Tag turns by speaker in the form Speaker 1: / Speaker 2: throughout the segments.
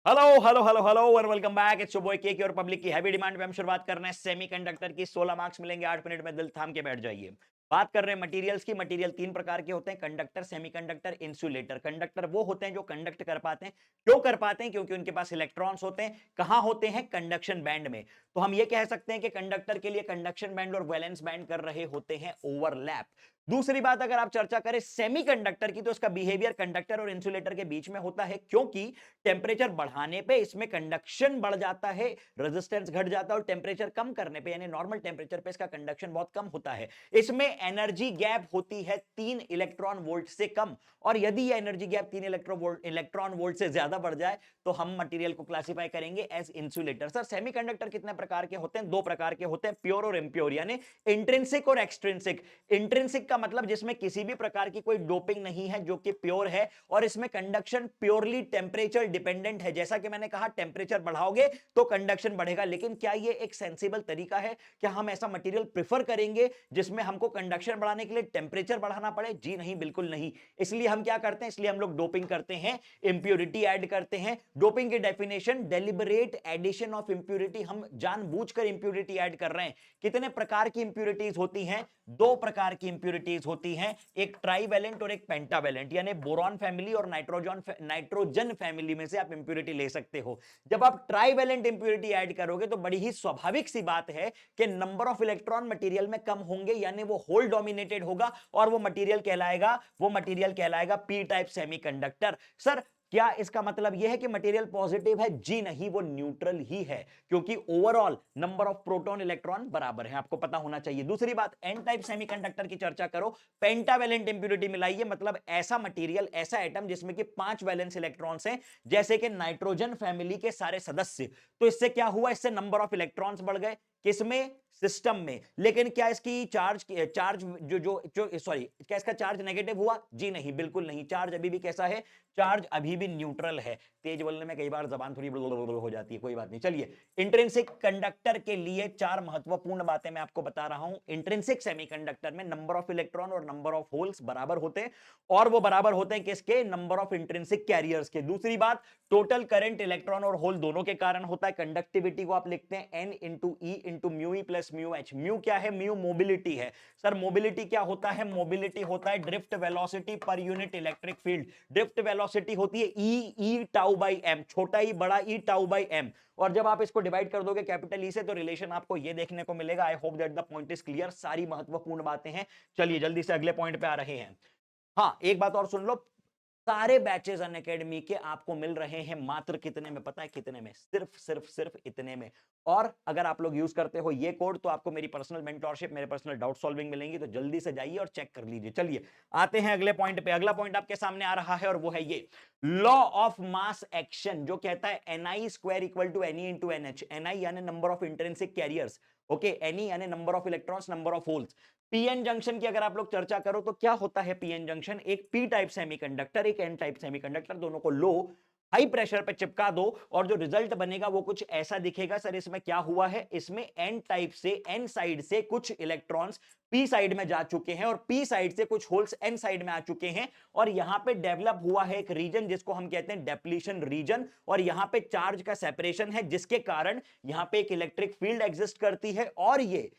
Speaker 1: Hello hello hello hello और welcome back. It's your boy KK और public की heavy demand पे हम शुरुआत कर रहे हैं सेमीकंडक्टर की। 16 मार्क्स मिलेंगे 8 मिनट में, दिल थाम के बैठ जाइए। बात कर रहे हैं मटेरियल्स की। मटेरियल तीन प्रकार के होते हैं: कंडक्टर, सेमीकंडक्टर, इंसुलेटर। कंडक्टर वो होते हैं जो कंडक्ट कर पाते हैं। क्यों कर पाते हैं? क्योंकि उनके पास इलेक्ट्रॉन्स होते हैं। कहां होते हैं? कंडक्शन बैंड में। तो हम ये कह सकते हैं कि कंडक्टर के लिए कंडक्शन बैंड और वैलेंस बैंड कर रहे होते हैं ओवरलैप। दूसरी बात अगर आप चर्चा करें सेमीकंडक्टर की, तो इसका बिहेवियर कंडक्टर और इंसुलेटर के बीच में होता है, क्योंकि टेम्परेचर बढ़ाने पे इसमें कंडक्शन बढ़ जाता है, रेजिस्टेंस घट जाता है, और टेम्परेचर कम करने पे यानी नॉर्मल टेम्परेचर पे इसका कंडक्शन बहुत कम होता है। इसमें एनर्जी गैप होती है 3 इलेक्ट्रॉन वोल्ट से कम। और यदि यह एनर्जी गैप 3 इलेक्ट्रॉन वोल्ट से ज्यादा बढ़ जाए तो हम मटेरियल को क्लासिफाई करेंगे एज इंसुलेटर। सर सेमीकंडक्टर कितने प्रकार के होते हैं? दो प्रकार के होते हैं, प्योर और इम्प्योर, यानी इंट्रिंसिक और एक्सट्रिंसिक। इंट्रिंसिक का मतलब जिसमें किसी भी प्रकार की कोई डोपिंग नहीं है, जो कि प्योर है, और इसमें कंडक्शन प्योरली टेम्परेचर डिपेंडेंट है। जैसा कि मैंने कहा, टेम्परेचर बढ़ाओगे तो कंडक्शन बढ़ेगा। लेकिन क्या ये एक सेंसिबल तरीका है? क्या हम ऐसा मटेरियल प्रेफर करेंगे जिसमें हमको कंडक्शन बढ़ाने के लिए टेम्परेचर बढ़ाना पड़े? जी नहीं, बिल्कुल नहीं। इसलिए हम क्या करते हैं? इसलिए हम लोग डोपिंग करते हैं, इंप्योरिटी ऐड करते हैं। डोपिंग की definition deliberate addition of impurity. हम जानबूझकर इंप्योरिटी ऐड कर रहे हैं। कितने प्रकार की इंप्योरिटीज होती हैं? दो प्रकार की इंप्योरिटीज होती हैं, एक ट्राइवेलेंट और एक पेंटावेलेंट, यानी बोरॉन फैमिली और नाइट्रोजन फैमिली में से आप इंप्योरिटी ले सकते हो। जब आप ट्राइवेलेंट इंप्योरिटी ऐड करोगे तो बड़ी ही स्वाभाविक सी बात है कि नंबर ऑफ इलेक्ट्रॉन मटेरियल में कम होंगे, यानी वो होल डोमिनेटेड होगा, और वो मटेरियल कहलाएगा पी टाइप सेमीकंडक्टर। सर क्या इसका मतलब यह है कि मटेरियल पॉजिटिव है? जी नहीं, वो न्यूट्रल ही है, क्योंकि overall number of proton electron बराबर है। आपको पता होना चाहिए। दूसरी बात, एन टाइप सेमीकंडक्टर की चर्चा करो, पेंटावेलेंट इंप्योरिटी मिलाइए, मतलब ऐसा मटेरियल, ऐसा एटम जिसमें कि 5 वैलेंस इलेक्ट्रॉन्स हैं, जैसे कि नाइट्रोजन फैमिली के सारे सदस्य। तो इससे क्या हुआ? इससे नंबर ऑफ इलेक्ट्रॉन्स बढ़ गए। किसमें? सिस्टम में। लेकिन क्या इसकी चार्ज जो सॉरी, क्या इसका चार्ज नेगेटिव हुआ? जी नहीं, बिल्कुल नहीं। चार्ज अभी भी कैसा है? चार्ज अभी भी न्यूट्रल है। तेज बोलने में कई बार जबान थोड़ी हो जाती है, कोई बात नहीं। चलिए, इंट्रिंसिक कंडक्टर के लिए 4 महत्वपूर्ण बातें मैं आपको बता रहा हूं। इंट्रिंसिक सेमीकंडक्टर में नंबर ऑफ इलेक्ट्रॉन और नंबर ऑफ होल्स बराबर होते हैं, और वो बराबर होते हैं किसके? नंबर ऑफ इंट्रिंसिक कैरियर्स के। दूसरी बात, टोटल करंट इलेक्ट्रॉन और होल दोनों के कारण होता है। कंडक्टिविटी को आप लिखते हैं n into e into mu e plus mu h. Mu क्या है? म्यू मोबिलिटी है। सर मोबिलिटी क्या होता है? मोबिलिटी होता है ड्रिफ्ट वेलोसिटी पर unit electric field. Drift velocity होती है ई टाउ बाई एम, छोटा ई बड़ा ई टाउ बाई एम। और जब आप इसको डिवाइड कर दोगे कैपिटल ई से, तो रिलेशन आपको ये देखने को मिलेगा। I hope that the point is clear. सारी महत्वपूर्ण बातें हैं। चलिए जल्दी से अगले पॉइंट पे आ रहे हैं। हाँ, एक बात और सुन लो, सारे बैचेस अन अकेडमी के आपको मिल रहे हैं मात्र कितने में? पता है कितने में? सिर्फ इतने में। और अगर आप लोग यूज करते हो ये कोड, तो आपको मेरी पर्सनल मेंटोरशिप, मेरे पर्सनल डाउट सॉल्विंग मिलेंगी। तो जल्दी से जाइए और चेक कर लीजिए। चलिए आते हैं अगले पॉइंट पे। अगला पॉइंट आपके सामने आ रहा है, और वो है ये लॉ ऑफ मास एक्शन, जो कहता है NI square equal to NE into NH. NI यानी number of intrinsic carriers, okay, NE यानी number of electrons, number of holes. PN junction की अगर आप लोग चर्चा करो तो क्या होता है पीएन जंक्शन? एक पी टाइप सेमीकंडक्टर, एक एन टाइप सेमीकंडक्टर, दोनों को लो हाई प्रेशर पे चिपका दो, और जो रिजल्ट बनेगा वो कुछ ऐसा दिखेगा। सर इसमें क्या हुआ है? इसमें एन टाइप से, एन साइड से कुछ इलेक्ट्रॉन्स पी साइड में जा चुके हैं, और पी साइड से कुछ होल्स एन साइड में आ चुके हैं, और यहां पे डेवलप हुआ है एक रीजन जिसको हम कहते हैं डेप्लीशन रीजन। और यहां पे चार्ज का सेपरेशन है, जिसके कारण यहां पे एक इलेक्ट्रिक फील्ड एग्जिस्ट करती है। और ये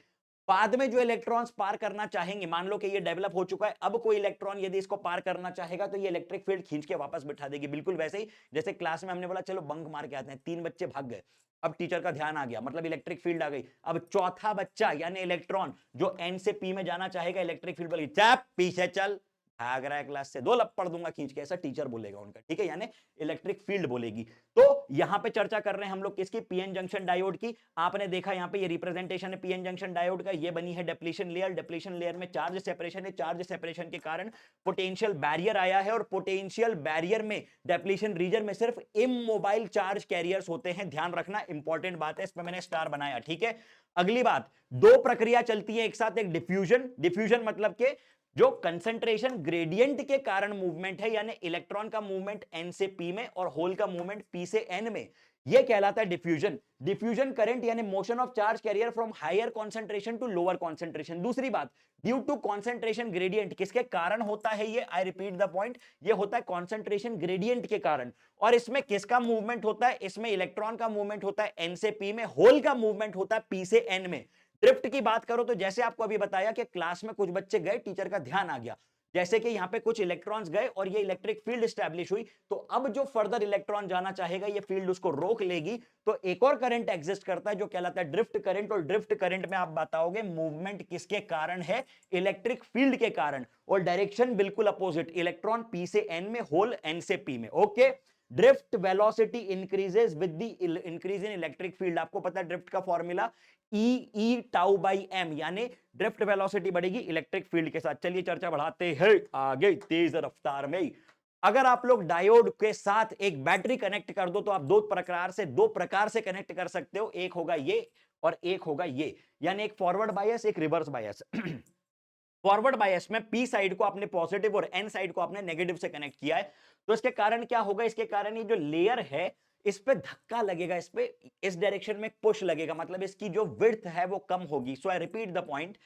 Speaker 1: बाद में जो इलेक्ट्रॉन्स पार करना चाहेंगे, मान लो कि ये डेवलप हो चुका है, अब कोई इलेक्ट्रॉन यदि इसको पार करना चाहेगा तो ये इलेक्ट्रिक फील्ड खींच के वापस बिठा देगी। बिल्कुल वैसे ही जैसे क्लास में हमने बोला चलो बंक मार के आते हैं, 3 बच्चे भाग गए, अब टीचर का ध्यान आ गया, मतलब इलेक्ट्रिक फील्ड आ गई। अब चौथा बच्चा यानी इलेक्ट्रॉन जो एन से पी में जाना चाहेगा, इलेक्ट्रिक फील्ड बोलेगी चैप पीछे चल, भाग रहा है क्लास से, 2 लपड़ दूंगा खींच के, ऐसा टीचर बोलेगा उनका, ठीक है, यानी इलेक्ट्रिक फील्ड बोलेगी। तो यहां पे चर्चा कर रहे हैं हम लोग किसकी? पीएन जंक्शन डायोड की। आपने देखा यहां पे ये रिप्रेजेंटेशन है पीएन जंक्शन डायोड का, ये बनी है डिप्लीशन लेयर। डिप्लीशन लेयर में चार्ज सेपरेशन है, चार्ज सेपरेशन के कारण पोटेंशियल बैरियर आया है, और पोटेंशियल बैरियर में डिप्लीशन रीजन में सिर्फ इमोबाइल चार्ज कैरियर्स होते हैं। ध्यान रखना, इंपॉर्टेंट बात है, इस पर मैंने स्टार बनाया, ठीक है। अगली बात, दो प्रक्रिया चलती है एक साथ, एक डिफ्यूजन। डिफ्यूजन मतलब के जो कंसंट्रेशन ग्रेडियंट के कारण मूवमेंट है, यानी इलेक्ट्रॉन का मूवमेंट n से p में और होल का मूवमेंट p से n में, यह कहलाता है डिफ्यूजन। डिफ्यूजन करंट यानी motion of charge carrier from higher concentration to lower concentration. दूसरी बात, ड्यू टू कॉन्सेंट्रेशन ग्रेडियंट, किसके कारण होता है ये? आई रिपीट द पॉइंट, ये होता है कॉन्सेंट्रेशन ग्रेडियंट के कारण। और इसमें किसका मूवमेंट होता है? इसमें इलेक्ट्रॉन का मूवमेंट होता है n से p में, होल का मूवमेंट होता है p से n में। ड्रिफ्ट की बात करो तो जैसे आपको अभी बताया कि क्लास में कुछ बच्चे गए, टीचर का ध्यान आ गया, जैसे कि यहां पे कुछ इलेक्ट्रॉन्स गए और ये इलेक्ट्रिक फील्ड एस्टैब्लिश हुई, तो अब जो फर्दर इलेक्ट्रॉन जाना चाहेगा ये फील्ड उसको रोक लेगी। तो एक और करंट एग्जिस्ट करता है जो कहलाता है ड्रिफ्ट करंट, और ड्रिफ्ट करंट में आप बताओगे मूवमेंट किसके कारण है? इलेक्ट्रिक फील्ड के कारण, और डायरेक्शन बिल्कुल अपोजिट, इलेक्ट्रॉन पी से एन में, होल एन से पी में। Okay, drift velocity increases with the increase in electric field. आपको पता है ड्रिफ्ट का formula e tau by m, यानी ड्रिफ्ट वेलोसिटी बढ़ेगी इलेक्ट्रिक फील्ड के साथ। चलिए चर्चा बढ़ाते हैं आगे तेज रफ्तार में। अगर आप लोग डायोड के साथ एक बैटरी कनेक्ट कर दो तो आप दो प्रकार से कनेक्ट कर सकते हो, एक होगा ये और एक होगा ये, यानी एक फॉरवर्ड बायस, एक रिवर्स बायस। फॉरवर्ड बायस में पी साइड को आपने पॉजिटिव और एन साइड को आपने नेगेटिव से कनेक्ट किया है, तो इसके कारण क्या होगा? इसके कारण ये जो लेयर है इस पे धक्का लगेगा, इस पे इस डायरेक्शन में पुश लगेगा, मतलब इसकी जो विड्थ है वो कम होगी। So I repeat the point,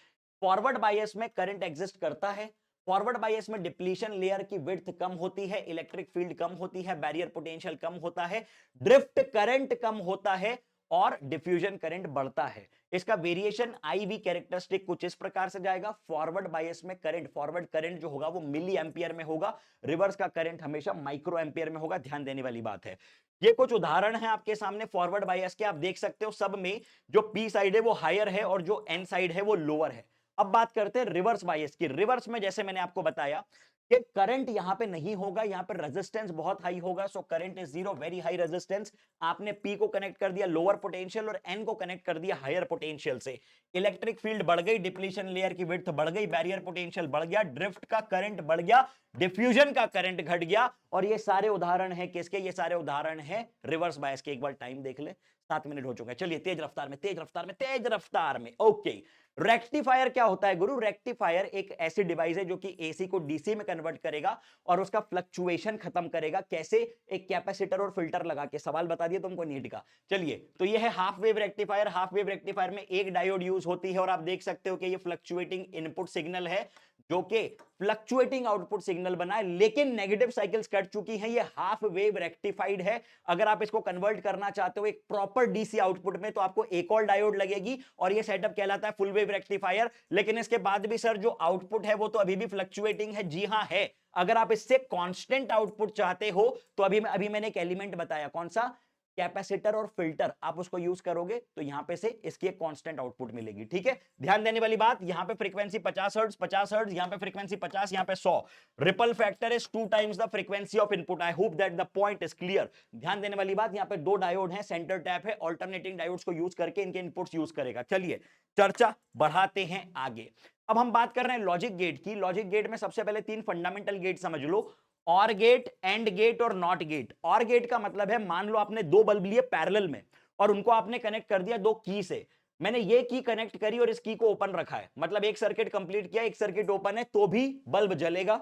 Speaker 1: forward bias में करंट एग्जिस्ट करता है, फॉरवर्ड बायस में डिप्लीशन लेयर की विड्थ कम होती है, इलेक्ट्रिक फील्ड कम होती है, बैरियर पोटेंशियल कम होता है, ड्रिफ्ट करंट कम होता है और डिफ्यूजन करंट बढ़ता है। इसका वेरिएशन IV कैरेक्टरिस्टिक कुछ इस प्रकार से जाएगा। फॉरवर्ड बायस में करंट, फॉरवर्ड करंट जो होगा वो मिली एंपियर में होगा, रिवर्स का करंट हमेशा माइक्रो एंपियर में होगा। ध्यान देने वाली बात है। ये कुछ उदाहरण है आपके सामने फॉरवर्ड बायस के, आप देख सकते हो सब में जो पी साइड है वो हायर है और जो एन साइड है वो लोअर है। अब बात करते हैं रिवर्स बायस की। रिवर्स में जैसे मैंने आपको बताया कि करंट यहां पे नहीं होगा, यहां पे रेजिस्टेंस बहुत हाई होगा, so current is zero, very high resistance. आपने पी को कनेक्ट कर दिया लोअर पोटेंशियल और एन को कनेक्ट कर दिया हायर पोटेंशियल से, इलेक्ट्रिक फील्ड बढ़ गई, डिप्लीशन लेयर की विड्थ बढ़ गई, बैरियर पोटेंशियल बढ़ गया, ड्रिफ्ट का करंट बढ़ गया, डिफ्यूजन का करंट घट गया। और ये सारे उदाहरण है किसके? ये सारे उदाहरण है रिवर्स बायस के। एक बार टाइम देख ले, 7 मिनट हो चुके हैं। चलिए तेज रफ्तार में, तेज रफ्तार में, तेज रफ्तार में। ओके, रेक्टिफायर क्या होता है गुरु? रेक्टिफायर एक ऐसी डिवाइस है जो कि एसी को डीसी में कन्वर्ट करेगा और उसका फ्लक्चुएशन खत्म करेगा। कैसे? एक कैपेसिटर और फिल्टर लगा के। सवाल बता दिया तुमको नीट का। चलिए, तो ये है half wave rectifier. Half wave rectifier में एक डायोड यूज होती है और आप देख सकते हो कि ये फ्लक्चुएटिंग इनपुट सिग्नल है जो कि फ्लक्चुएटिंग आउटपुट सिग्नल बनाए, लेकिन नेगेटिव साइकिल्स कट चुकी हैं। ये हाफ वेव रेक्टिफाइड है। अगर आप इसको कन्वर्ट करना चाहते हो एक प्रॉपर डीसी आउटपुट में तो आपको एक और डायोड लगेगी और ये सेटअप कहलाता है फुल वेव रेक्टिफायर। लेकिन इसके बाद भी सर जो आउटपुट है वो तो अभी भी फ्लक्चुएटिंग है। जी हां है। अगर आप इससे कांस्टेंट आउटपुट चाहते हो तो अभी मैंने एक एलिमेंट बताया, कौन सा? कैपेसिटर और फिल्टर। आप उसको यूज करोगे तो यहां पे से इसकी एक कांस्टेंट आउटपुट मिलेगी। ठीक है, ध्यान देने वाली बात, यहां पे फ्रीक्वेंसी 50 हर्ट्ज, 50 हर्ट्ज, यहां पे फ्रीक्वेंसी 50, यहां पे 100। Ripple factor is 2 times the frequency of input. I hope that the point is clear. ध्यान देने वाली बात, यहां पे दो डायोड हैं, सेंटर टैप है, अल्टरनेटिंग डायोड्स को यूज करके इनके इनपुट्स यूज करेगा। चलिए चर्चा बढ़ाते हैं आगे। अब हम बात कर रहे हैं लॉजिक गेट की। लॉजिक गेट में सबसे पहले 3 फंडामेंटल गेट समझ लो, और गेट, एंड गेट और नॉट गेट। और गेट का मतलब है, मान लो आपने दो बल्ब लिए पैरेलल में और उनको आपने कनेक्ट कर दिया दो की से। मैंने ये की कनेक्ट करी और इस की को ओपन रखा है, मतलब एक सर्किट कंप्लीट किया, एक सर्किट ओपन है तो भी बल्ब जलेगा।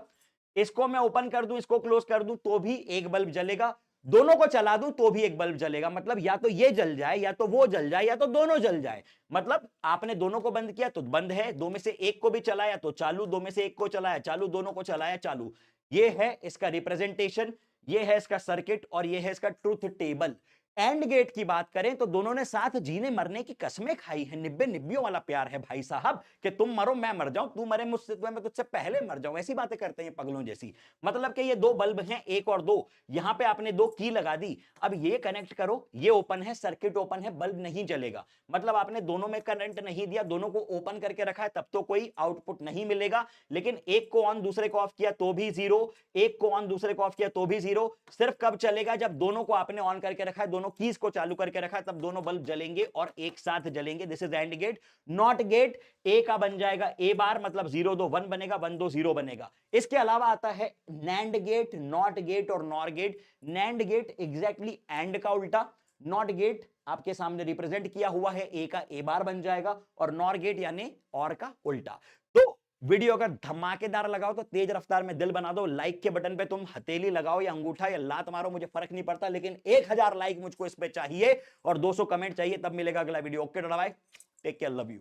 Speaker 1: इसको मैं ओपन कर दूं, इसको क्लोज कर दूं तो भी एक बल्ब जलेगा। दोनों को चला दूं तो भी एक बल्ब जलेगा। मतलब या तो ये जल जाए, या तो वो जल जाए, या तो दोनों जल जाए। मतलब आपने दोनों को बंद किया तो बंद है, दो में से एक को भी चलाया तो चालू, दो में से एक को चलाया चालू, दोनों को चलाया चालू। ये है इसका रिप्रेजेंटेशन, ये है इसका सर्किट और ये है इसका ट्रूथ टेबल। एंड गेट की बात करें तो दोनों ने साथ जीने मरने की कसमें खाई है, निब्बे निब्बियों वाला प्यार है भाई साहब, कि तुम मरो मैं मर जाऊं, तू मरे मुझसे तो मैं तुझसे पहले मर जाऊं। ऐसी बातें करते हैं पगलों जैसी। मतलब कि ये दो बल्ब हैं, एक और दो, यहां पे आपने दो की लगा दी, अब ये कनेक्ट करो, ये ओपन है, सर्किट ओपन है, बल्ब नहीं जलेगा। मतलब आपने दोनों में करंट नहीं दिया, दोनों को ओपन करके रखा है, तब तो कोई आउटपुट नहीं मिलेगा। लेकिन एक को ऑन दूसरे को ऑफ किया तो भी जीरो, एक को ऑन दूसरे को ऑफ किया तो भी जीरो। सिर्फ कब चलेगा? जब दोनों को आपने ऑन करके रखा है, दोनों कीज को चालू करके रखा है, तब दोनों बल्ब जलेंगे और एक साथ जलेंगे। This is AND gate. NOT gate, A का बन जाएगा ए बार, मतलब 0 2 1 बनेगा, 1 2 0 बनेगा। इसके अलावा आता है नैंड गेट, नॉट गेट और NOR gate. NAND gate exactly AND का उल्टा, नॉट गेट आपके सामने रिप्रेजेंट किया हुआ है, ए का ए बार बन जाएगा, और नॉर गेट यानी और का उल्टा। तो वीडियो अगर धमाकेदार लगाओ तो तेज रफ्तार में दिल बना दो, लाइक के बटन पे तुम हथेली लगाओ या अंगूठा या लात मारो, मुझे फर्क नहीं पड़ता, लेकिन 1000 लाइक मुझको इस पे चाहिए और 200 कमेंट चाहिए, तब मिलेगा अगला video. Okay bye, take care, love you.